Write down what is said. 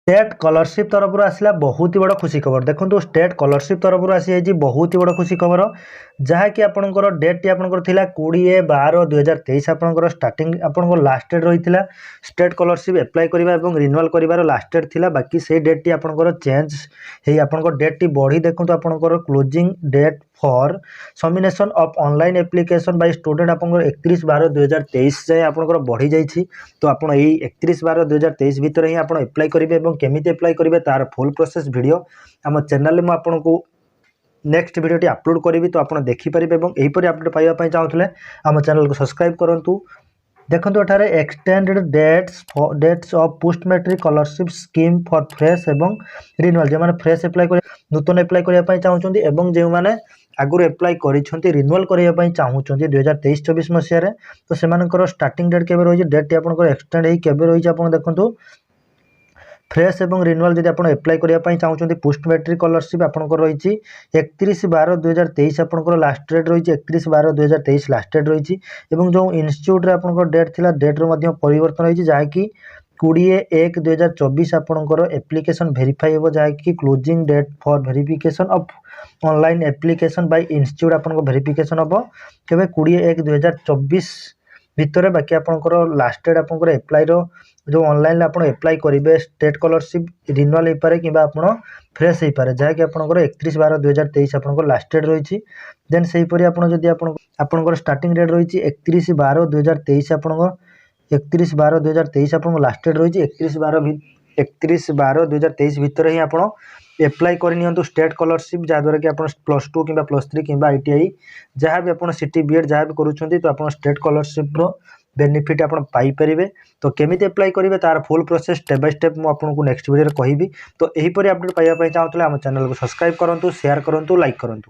State scholarship तरफ आसला बहुत ही बड़ खुशी खबर। देखो स्टेट स्कॉलरशिप तरफ आसी बहुत ही बड़ खुशी खबर जहाँकि आपंकर डेट टी आपंकर 20/12/2023 आपंकर स्टार्टिंग आपंकर लास्ट डेट रही है स्टेट स्कॉलरशिप एप्लाई करबा और रिन्यूअल कर लास्ट डेट थिला। बाकी से डेट टी आपंकर चेंज हे आपंकर डेट टी बढ़ी देखो आपंकर closing date for submission of online application by student आपंकर 31/12/2023 जाए आपंकर बढ़ी जाइए। तो आप 31/12/2023 भितर ही आप एप्लाई करेंगे और केमी एप्लाई करेंगे तार फुल प्रोसेस वीडियो आम चैनल में आपको नेक्स्ट वीडियो अपलोड करी। तो आप देखिपारे और यहीपर अपडेट पाइबा चाहूले आम चैनल को सब्सक्राइब करूँ। देखो एठारे extended dates of post matric scholarship scheme for fresh एवं रिन्यूअल जो मैंने फ्रेश एप्लाई कर नूतन एप्लाई करने चाहूँगी और जो मैंने आगुरी एप्लाई कर रिन्यूअल करने चाहूँगी 2023-24 मसीह तो से स्टार्टिंग डेट के रही डेट आप एक्सटेंड हो रही है। देखो फ्रेश एवं रिन्यूअल जब आप एप्लाई करने चाहूँगी पोस्ट मैट्रिक स्कॉलरशिप आपंकर रही 31/12/2023 आपंकर लास्ट डेट रही 31/12/2023 लास्ट डेट रही जो इन्स्टिट्यूट आपंकर डेट थिला डेट्र परिवर्तन होती जहाँकि 20/1/2024 आपंकर एप्लिकेशन वेरीफाई हो जहाँकि closing date for verification of online application by institute आपंकर वेरिफिकेशन हम केवे 20/1/2024 भितर। बाकी आपंकर लास्ट डेट आपंकर एप्लाई जो ऑनलाइन आप एप्लाई करेंगे स्टेट स्कॉलरशिप रिन्यूअल हो पारे कि आप फ्रेश हो पारे जहाँकि आपंकर 31/12/2023 आपंकर लास्ट डेट रही देन से आपंकर स्टार्टिंग डेट रही 31/12/2023 आपंकर 31/12/2023 आप लास्ट डेट रही 31/12/2023 भितर ही आप एप्लाई करनी स्टेट स्कॉलरशिप जहाँद्वारा कि आप +2 कि +3 कि ITI जहाँ भी आप सिटी बीएड जहाँ भी करूँ तो आप स्टेट स्कॉलरशिप बेनिफिट आप पाइपर। तो केमी एप्लाई करेंगे तार full process step by step मुझे नेक्स्ट वीडियो कहबी। तो यहीपर अपडेट पाइबा चाहूँगा आम चैनल को सब्सक्राइब करूँ शेयर करूँ लाइक करूँ।